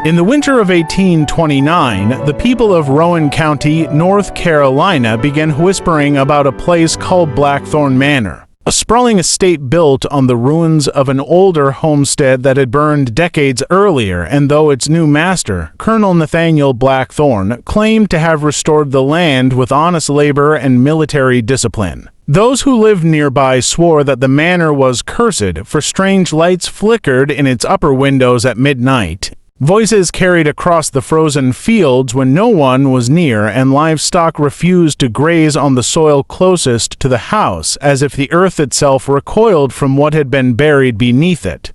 In the winter of 1829, the people of Rowan County, North Carolina, began whispering about a place called Blackthorn Manor, a sprawling estate built on the ruins of an older homestead that had burned decades earlier, and though its new master, Colonel Nathaniel Blackthorn, claimed to have restored the land with honest labor and military discipline. Those who lived nearby swore that the manor was cursed, for strange lights flickered in its upper windows at midnight. Voices carried across the frozen fields when no one was near, and livestock refused to graze on the soil closest to the house, as if the earth itself recoiled from what had been buried beneath it.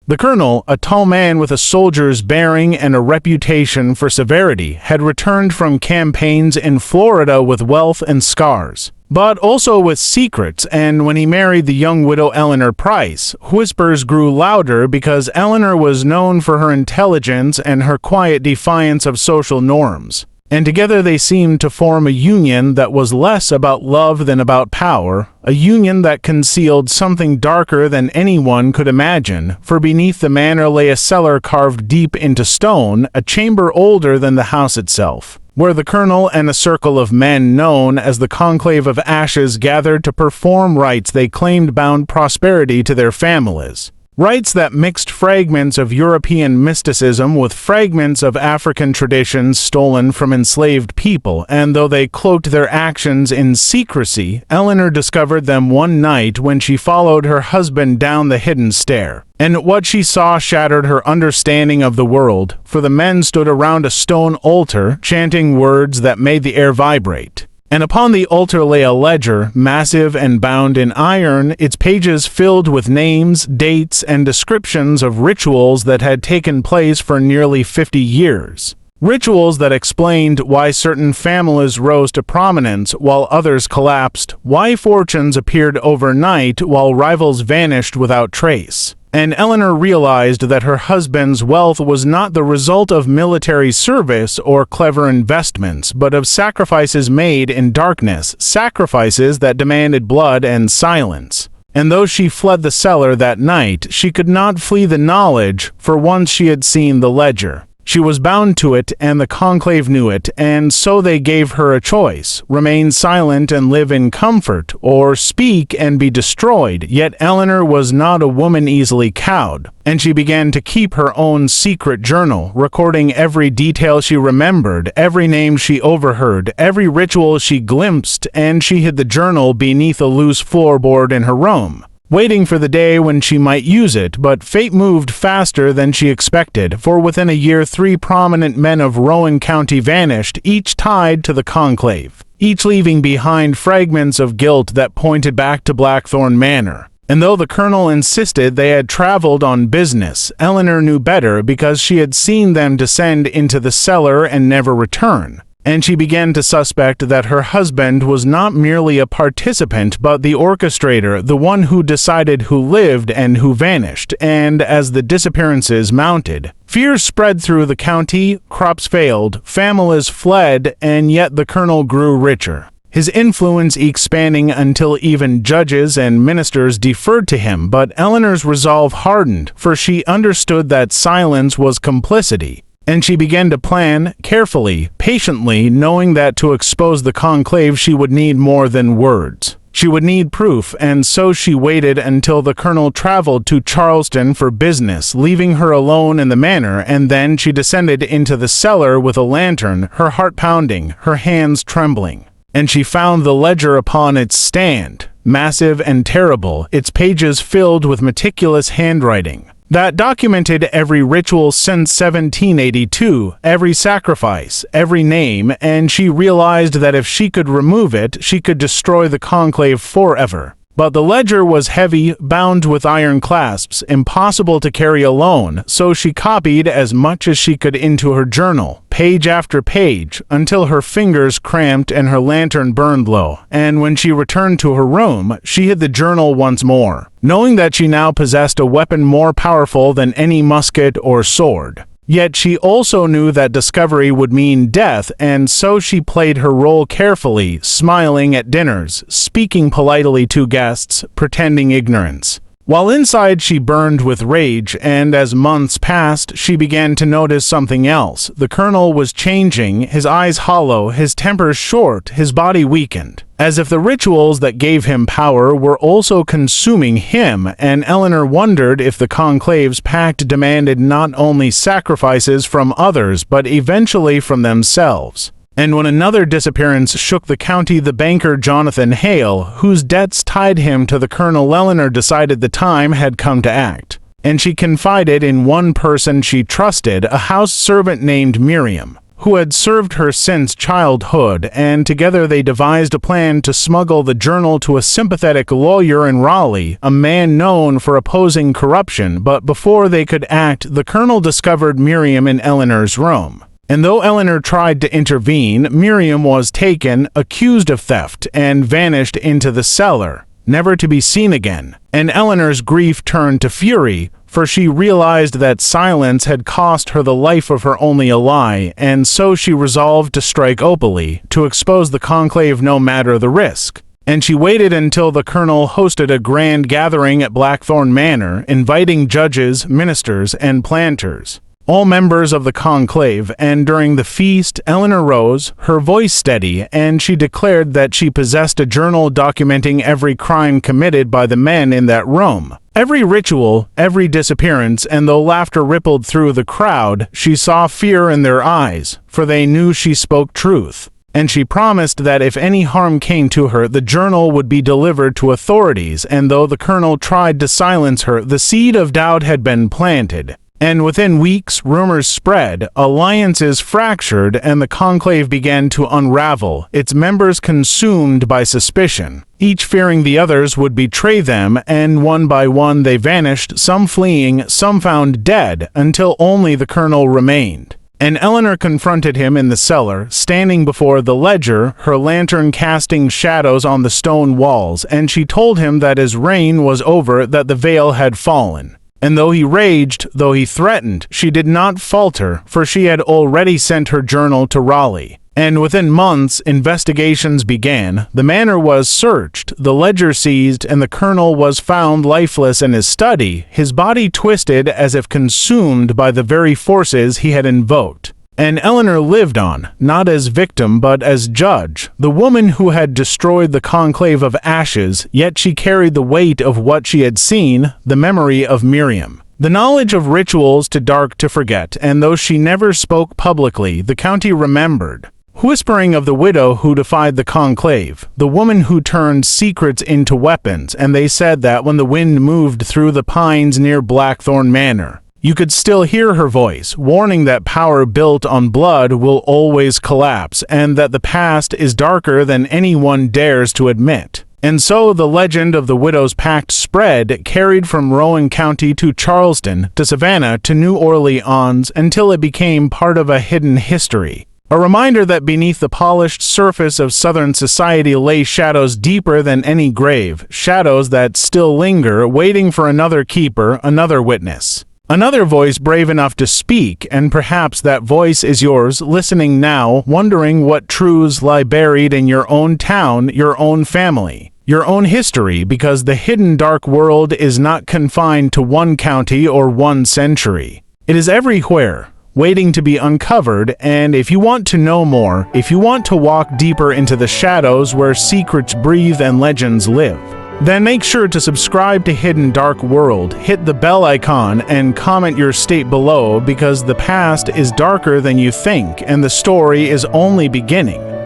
The colonel, a tall man with a soldier's bearing and a reputation for severity, had returned from campaigns in Florida with wealth and scars, but also with secrets, and when he married the young widow Eleanor Price, whispers grew louder because Eleanor was known for her intelligence and her quiet defiance of social norms. And together they seemed to form a union that was less about love than about power, a union that concealed something darker than anyone could imagine, for beneath the manor lay a cellar carved deep into stone, a chamber older than the house itself, where the colonel and a circle of men known as the Conclave of Ashes gathered to perform rites they claimed bound prosperity to their families. Rites that mixed fragments of European mysticism with fragments of African traditions stolen from enslaved people, and though they cloaked their actions in secrecy, Eleanor discovered them one night when she followed her husband down the hidden stair. And what she saw shattered her understanding of the world, for the men stood around a stone altar, chanting words that made the air vibrate. And upon the altar lay a ledger, massive and bound in iron, its pages filled with names, dates, and descriptions of rituals that had taken place for nearly 50 years. Rituals that explained why certain families rose to prominence while others collapsed, why fortunes appeared overnight while rivals vanished without trace. And Eleanor realized that her husband's wealth was not the result of military service or clever investments, but of sacrifices made in darkness, sacrifices that demanded blood and silence. And though she fled the cellar that night, she could not flee the knowledge, for once she had seen the ledger. She was bound to it, and the conclave knew it, and so they gave her a choice: remain silent and live in comfort, or speak and be destroyed. Yet Eleanor was not a woman easily cowed, and she began to keep her own secret journal, recording every detail she remembered, every name she overheard, every ritual she glimpsed, and she hid the journal beneath a loose floorboard in her room, waiting for the day when she might use it. But fate moved faster than she expected, for within a year 3 prominent men of Rowan County vanished, each tied to the conclave, each leaving behind fragments of guilt that pointed back to Blackthorn Manor. And though the colonel insisted they had traveled on business, Eleanor knew better because she had seen them descend into the cellar and never return. And she began to suspect that her husband was not merely a participant but the orchestrator, the one who decided who lived and who vanished. And as the disappearances mounted, fears spread through the county, crops failed, families fled, and yet the colonel grew richer, his influence expanding until even judges and ministers deferred to him. But Eleanor's resolve hardened, for she understood that silence was complicity. And she began to plan, carefully, patiently, knowing that to expose the conclave she would need more than words. She would need proof, and so she waited until the colonel traveled to Charleston for business, leaving her alone in the manor, and then she descended into the cellar with a lantern, her heart pounding, her hands trembling. And she found the ledger upon its stand, massive and terrible, its pages filled with meticulous handwriting that documented every ritual since 1782, every sacrifice, every name, and she realized that if she could remove it, she could destroy the conclave forever. But the ledger was heavy, bound with iron clasps, impossible to carry alone, so she copied as much as she could into her journal, page after page, until her fingers cramped and her lantern burned low. And when she returned to her room, she hid the journal once more, knowing that she now possessed a weapon more powerful than any musket or sword. Yet she also knew that discovery would mean death, and so she played her role carefully, smiling at dinners, speaking politely to guests, pretending ignorance. While inside, she burned with rage, and as months passed, she began to notice something else. The colonel was changing, his eyes hollow, his temper short, his body weakened, as if the rituals that gave him power were also consuming him, and Eleanor wondered if the Conclave's pact demanded not only sacrifices from others, but eventually from themselves. And when another disappearance shook the county, the banker Jonathan Hale, whose debts tied him to the colonel, Eleanor decided the time had come to act. And she confided in one person she trusted, a house servant named Miriam, who had served her since childhood, and together they devised a plan to smuggle the journal to a sympathetic lawyer in Raleigh, a man known for opposing corruption. But before they could act, the colonel discovered Miriam in Eleanor's room. And though Eleanor tried to intervene, Miriam was taken, accused of theft, and vanished into the cellar, never to be seen again. And Eleanor's grief turned to fury, for she realized that silence had cost her the life of her only ally, and so she resolved to strike openly, to expose the conclave no matter the risk. And she waited until the colonel hosted a grand gathering at Blackthorn Manor, inviting judges, ministers, and planters, all members of the conclave, and during the feast, Eleanor rose, her voice steady, and she declared that she possessed a journal documenting every crime committed by the men in that room, every ritual, every disappearance, and though laughter rippled through the crowd, she saw fear in their eyes, for they knew she spoke truth. And she promised that if any harm came to her, the journal would be delivered to authorities, and though the colonel tried to silence her, the seed of doubt had been planted. And within weeks, rumors spread, alliances fractured, and the conclave began to unravel, its members consumed by suspicion, each fearing the others would betray them, and one by one they vanished, some fleeing, some found dead, until only the colonel remained. And Eleanor confronted him in the cellar, standing before the ledger, her lantern casting shadows on the stone walls, and she told him that his reign was over, that the veil had fallen. And though he raged, though he threatened, she did not falter, for she had already sent her journal to Raleigh. And within months, investigations began, the manor was searched, the ledger seized, and the colonel was found lifeless in his study, his body twisted as if consumed by the very forces he had invoked. And Eleanor lived on, not as victim but as judge, the woman who had destroyed the Conclave of Ashes, yet she carried the weight of what she had seen, the memory of Miriam, the knowledge of rituals too dark to forget, and though she never spoke publicly, the county remembered. Whispering of the widow who defied the conclave, the woman who turned secrets into weapons, and they said that when the wind moved through the pines near Blackthorn Manor, you could still hear her voice, warning that power built on blood will always collapse, and that the past is darker than anyone dares to admit. And so the legend of the widow's pact spread, carried from Rowan County to Charleston, to Savannah, to New Orleans, until it became part of a hidden history. A reminder that beneath the polished surface of Southern society lay shadows deeper than any grave, shadows that still linger, waiting for another keeper, another witness. Another voice brave enough to speak, and perhaps that voice is yours, listening now, wondering what truths lie buried in your own town, your own family, your own history, because the hidden dark world is not confined to one county or one century. It is everywhere, waiting to be uncovered, and if you want to know more, if you want to walk deeper into the shadows where secrets breathe and legends live, then make sure to subscribe to Hidden Dark World, hit the bell icon, and comment your state below, because the past is darker than you think, and the story is only beginning.